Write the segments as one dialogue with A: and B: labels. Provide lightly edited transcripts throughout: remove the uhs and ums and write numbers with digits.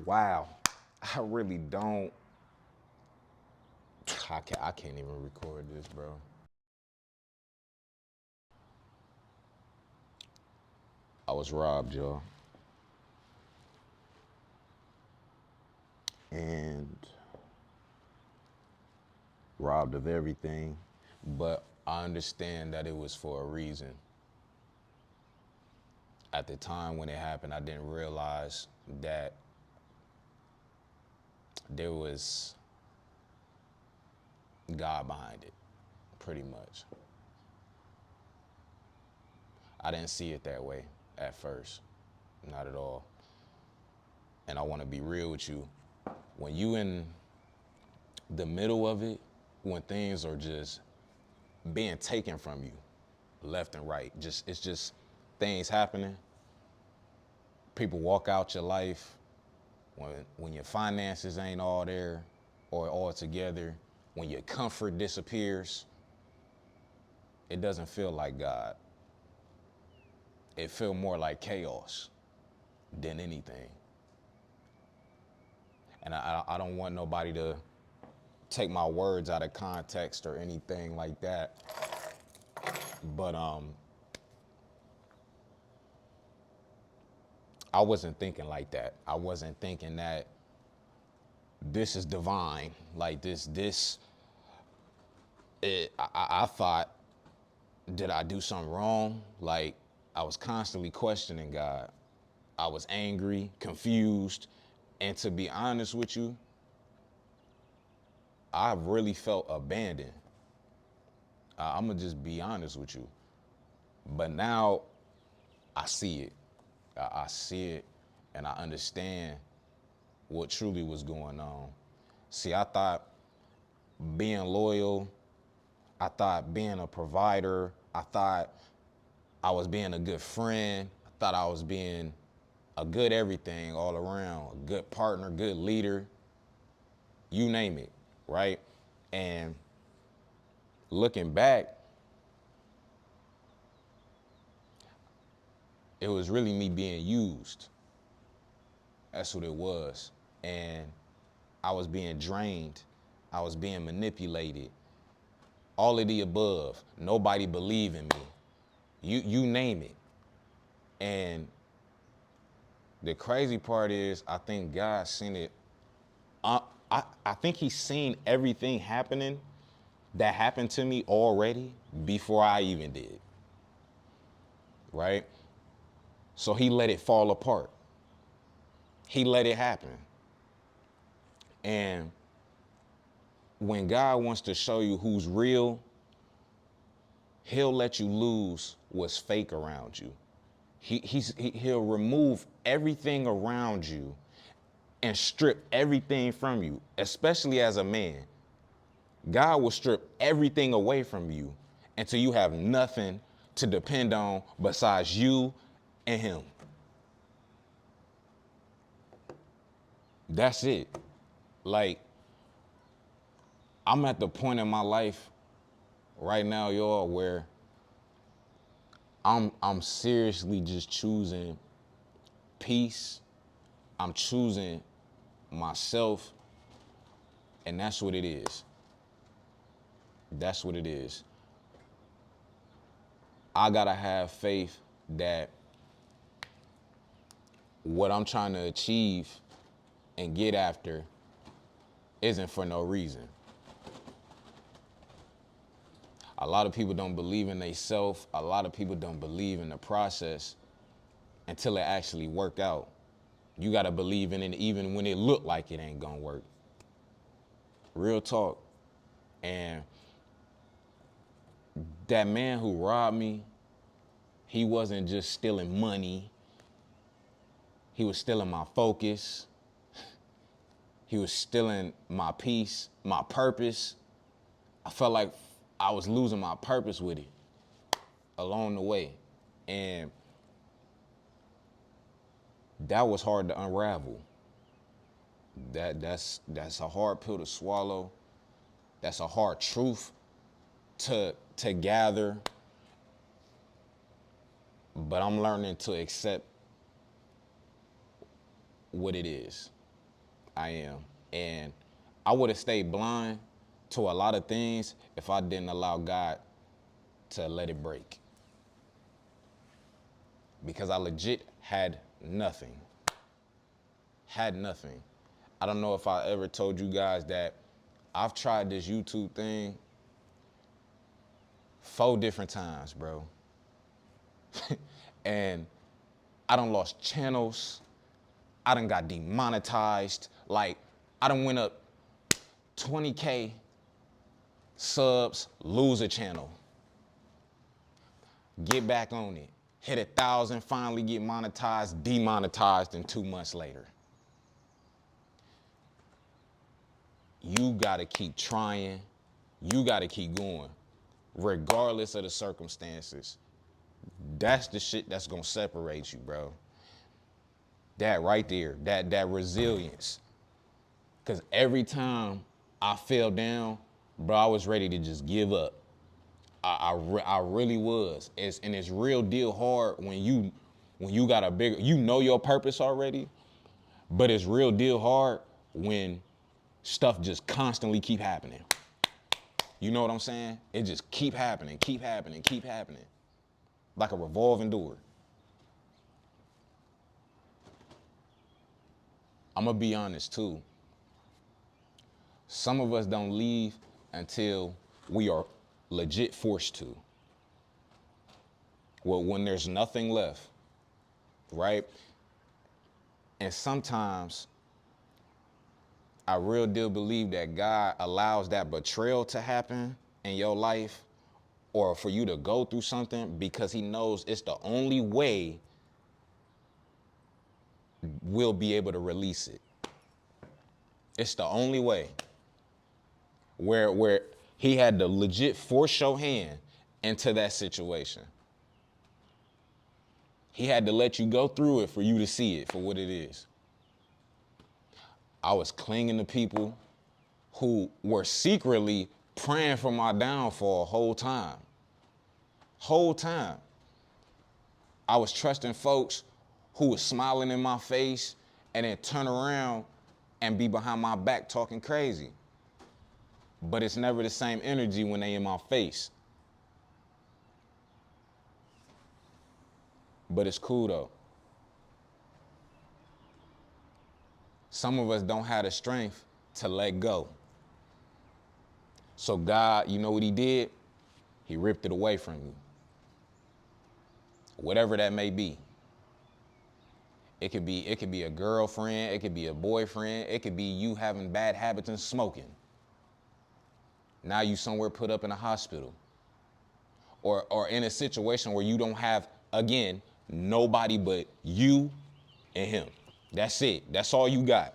A: Wow. I really don't. I can't even record this, bro. I was robbed, y'all. And robbed of everything. But I understand that it was for a reason. At the time when it happened, I didn't realize that there was God behind it, pretty much. I didn't see it that way at first, not at all. And I want to be real with you. When you in the middle of it, when things are just being taken from you, left and right, it's just things happening. People walk out your life when your finances ain't all there or all together, when your comfort disappears. It doesn't feel like God. It feels more like chaos than anything. And I don't want nobody to take my words out of context or anything like that. But I wasn't thinking like that. I wasn't thinking that this is divine. Like I thought, did I do something wrong? Like, I was constantly questioning God. I was angry, confused, and to be honest with you, I really felt abandoned. I'm gonna just be honest with you. But now I see it. I see it, and I understand what truly was going on. See, I thought being loyal, I thought being a provider, I thought I was being a good friend, I thought I was being a good everything all around, a good partner, good leader, you name it, right? And looking back, it was really me being used. That's what it was. And I was being drained. I was being manipulated. All of the above. Nobody believed in me. You name it. And the crazy part is, I think God seen it. I think He's seen everything happening that happened to me already before I even did. Right? So He let it fall apart. He let it happen. And when God wants to show you who's real, He'll let you lose what's fake around you. He'll remove everything around you and strip everything from you, especially as a man. God will strip everything away from you until you have nothing to depend on besides you and Him. That's it. Like, I'm at the point in my life right now, y'all, where I'm seriously just choosing peace. I'm choosing myself, and that's what it is. That's what it is. I gotta have faith that what I'm trying to achieve and get after isn't for no reason. A lot of people don't believe in themselves. A lot of people don't believe in the process until it actually work out. You gotta believe in it even when it look like it ain't gonna work. Real talk. And that man who robbed me, he wasn't just stealing money. He was stealing my focus. He was stealing my peace, my purpose. I felt like I was losing my purpose with it along the way. And that was hard to unravel. That's a hard pill to swallow. That's a hard truth to gather. But I'm learning to accept what it is. I am. And I would have stayed blind to a lot of things if I didn't allow God to let it break. Because I legit had nothing. Had nothing. I don't know if I ever told you guys that I've tried this YouTube thing 4 different times, bro. And I done lost channels. I done got demonetized. Like, I done went up 20K subs, lose a channel. Get back on it. Hit 1,000, finally get monetized, demonetized, and 2 months later. You gotta keep trying. You gotta keep going, regardless of the circumstances. That's the shit that's gonna separate you, bro. That right there, that resilience. Cause every time I fell down, bro, I was ready to just give up. I really was. And it's real deal hard when you got a bigger, you know your purpose already, but it's real deal hard when stuff just constantly keep happening. You know what I'm saying? It just keep happening, keep happening, keep happening. Like a revolving door. I'm gonna be honest too. Some of us don't leave until we are legit forced to. Well, when there's nothing left, right? And sometimes I real deal believe that God allows that betrayal to happen in your life or for you to go through something because he knows it's the only way we'll be able to release it. It's the only way. Where he had to legit force your hand into that situation. He had to let you go through it for you to see it for what it is. I was clinging to people who were secretly praying for my downfall whole time. Whole time. I was trusting folks who was smiling in my face and then turn around and be behind my back talking crazy. But it's never the same energy when they in my face. But it's cool though. Some of us don't have the strength to let go. So God, you know what he did? He ripped it away from you. Whatever that may be. It could be a girlfriend, it could be a boyfriend, it could be you having bad habits and smoking. Now you somewhere put up in a hospital. Or in a situation where you don't have, again, nobody but you and him. That's it. That's all you got.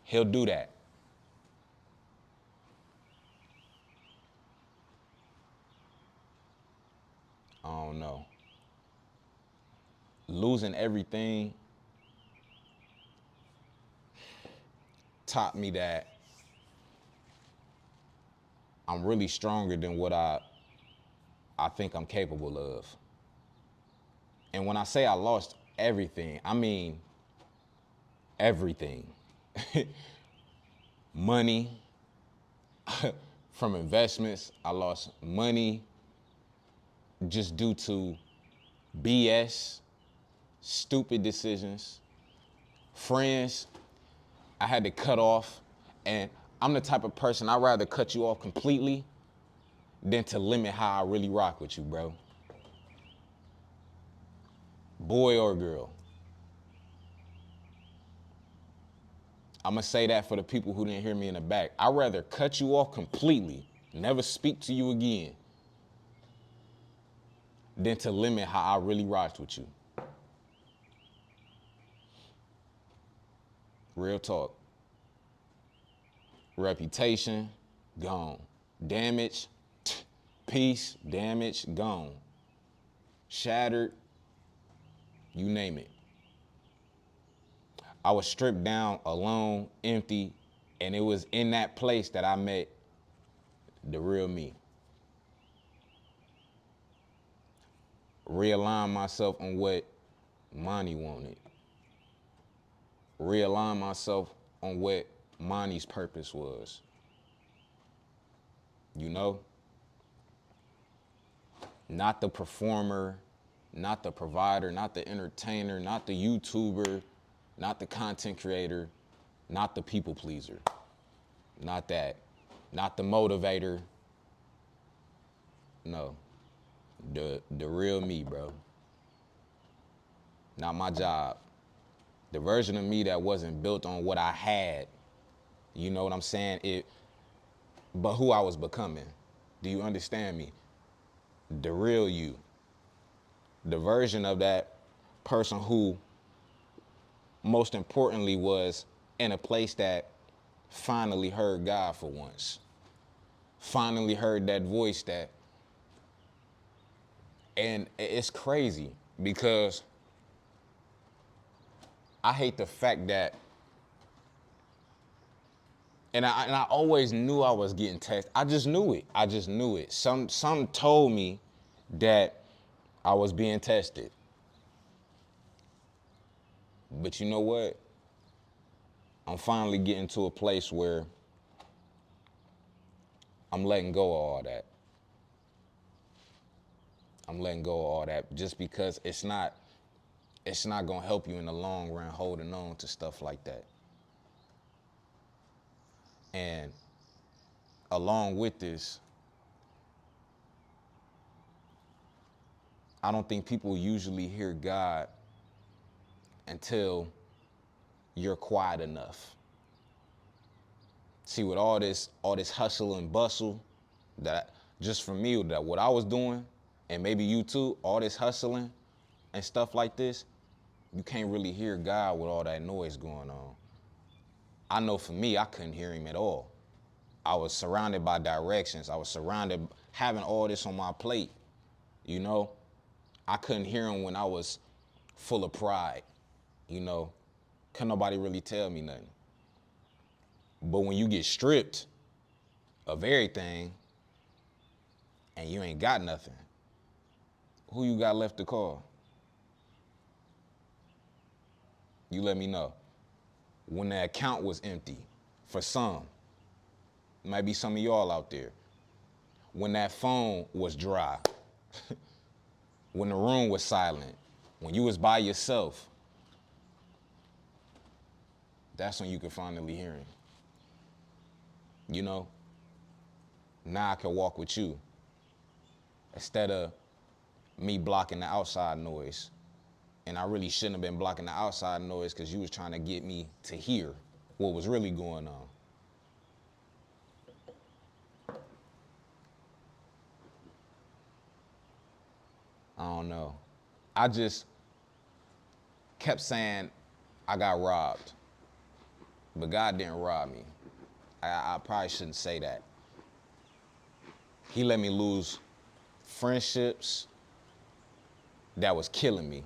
A: He'll do that. I don't know. Losing everything taught me that I'm really stronger than what I think I'm capable of. And when I say I lost everything, I mean everything. Money from investments. I lost money just due to BS, stupid decisions. Friends, I had to cut off. And I'm the type of person, I'd rather cut you off completely than to limit how I really rock with you, bro. Boy or girl. I'm gonna say that for the people who didn't hear me in the back. I'd rather cut you off completely, never speak to you again, than to limit how I really rocked with you. Real talk. Reputation, gone. Damage, peace, damage, gone. Shattered, you name it. I was stripped down, alone, empty, and it was in that place that I met the real me. Realign myself on what Monty wanted. realign myself on what Monty's purpose was. You know? Not the performer, not the provider, not the entertainer, not the YouTuber, not the content creator, not the people pleaser. Not that. Not the motivator. No. The real me, bro. Not my job. The version of me that wasn't built on what I had. You know what I'm saying? But who I was becoming. Do you understand me? The real you. The version of that person who, most importantly, was in a place that finally heard God for once. Finally heard that voice that, and it's crazy because I hate the fact that, and I always knew I was getting tested. I just knew it. Some told me that I was being tested. But you know what? I'm finally getting to a place where I'm letting go of all that. I'm letting go of all that just because it's not gonna help you in the long run holding on to stuff like that. And along with this, I don't think people usually hear God until you're quiet enough. See, with all this hustle and bustle, that just for me, that what I was doing, and maybe you too, all this hustling and stuff like this, you can't really hear God with all that noise going on. I know for me, I couldn't hear him at all. I was surrounded by directions. I was surrounded, having all this on my plate, you know? I couldn't hear him when I was full of pride, you know? Couldn't nobody really tell me nothing. But when you get stripped of everything and you ain't got nothing, who you got left to call? You let me know. When the account was empty, for some, might be some of y'all out there. When that phone was dry, when the room was silent, when you was by yourself, that's when you could finally hear him. You know? Now I can walk with you. Instead of me blocking the outside noise. And I really shouldn't have been blocking the outside noise because you was trying to get me to hear what was really going on. I don't know. I just kept saying I got robbed. But God didn't rob me. I probably shouldn't say that. He let me lose friendships that was killing me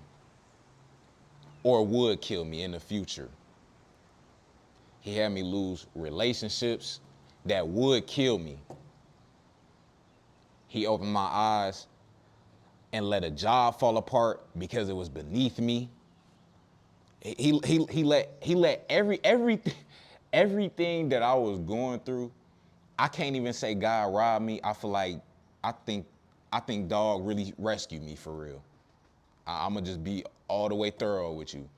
A: or would kill me in the future. He had me lose relationships that would kill me. He opened my eyes and let a job fall apart because it was beneath me. He let everything that I was going through. I can't even say God robbed me. I feel like I think dog really rescued me for real. I'm gonna just be all the way thorough with you.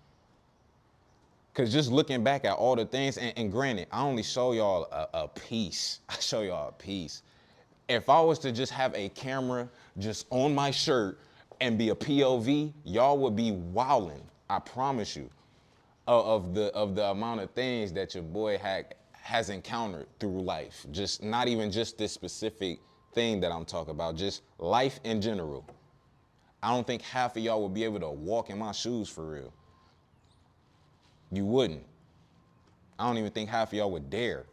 A: Cause just looking back at all the things, and granted, I only show y'all a piece. I show y'all a piece. If I was to just have a camera just on my shirt and be a POV, y'all would be wilding. I promise you, of the amount of things that your boy has encountered through life. Just not even just this specific thing that I'm talking about, just life in general. I don't think half of y'all would be able to walk in my shoes for real. You wouldn't. I don't even think half of y'all would dare.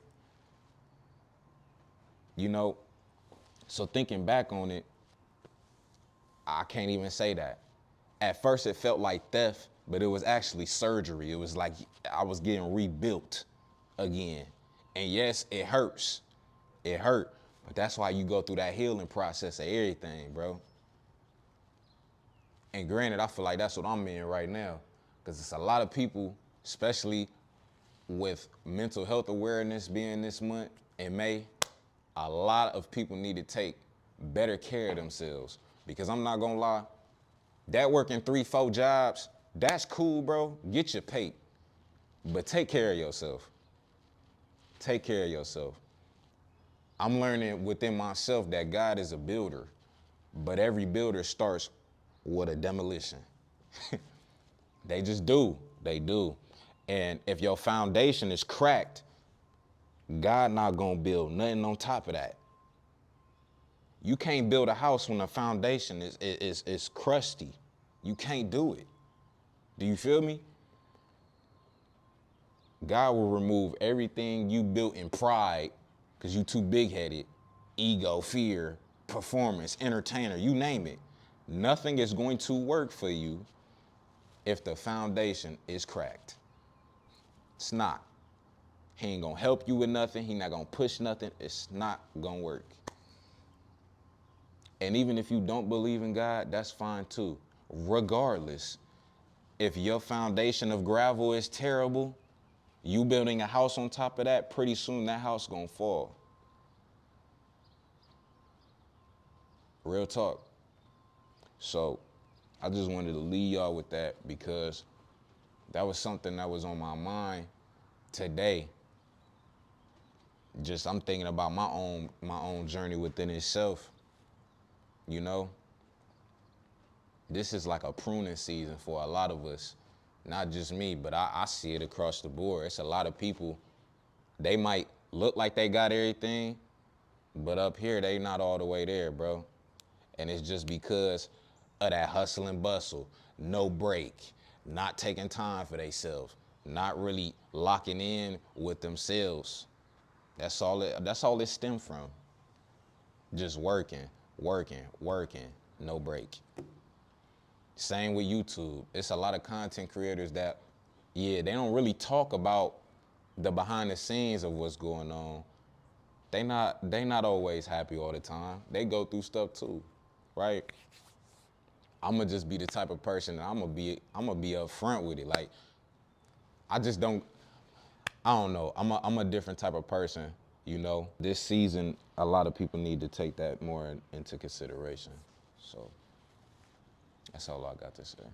A: You know, so thinking back on it, I can't even say that. At first it felt like theft, but it was actually surgery. It was like I was getting rebuilt again. And yes, it hurts. It hurt. But that's why you go through that healing process of everything, bro. And granted, I feel like that's what I'm in right now. Because it's a lot of people especially with mental health awareness being this month in May. A lot of people need to take better care of themselves, because I'm not gonna lie, that working 3-4 jobs, that's cool, bro. Get your pay, but take care of yourself. Take care of yourself. I'm learning within myself that God is a builder, but every builder starts with a demolition. They just do. They do. And if your foundation is cracked, God not gonna build nothing on top of that. You can't build a house when the foundation is crusty. You can't do it. Do you feel me? God will remove everything you built in pride because you too big-headed, ego, fear, performance, entertainer, you name it. Nothing is going to work for you if the foundation is cracked. It's not. He ain't gonna help you with nothing. He not gonna push nothing. It's not gonna work. And even if you don't believe in God, that's fine too. Regardless, if your foundation of gravel is terrible, you building a house on top of that, pretty soon that house gonna fall. Real talk. So I just wanted to leave y'all with that, because that was something that was on my mind today. Just I'm thinking about my own journey within itself. You know, this is like a pruning season for a lot of us. Not just me, but I see it across the board. It's a lot of people, they might look like they got everything, but up here, they not all the way there, bro. And it's just because of that hustle and bustle, no break, not taking time for themselves, not really locking in with themselves. That's all it stemmed from. Just working, no break. Same with YouTube. It's a lot of content creators that, yeah, they don't really talk about the behind the scenes of what's going on. They not always happy all the time. They go through stuff too, right? I'ma just be the type of person that I'ma be upfront with it. Like, I don't know. I'm a different type of person, you know. This season, a lot of people need to take that more into consideration. So that's all I got to say.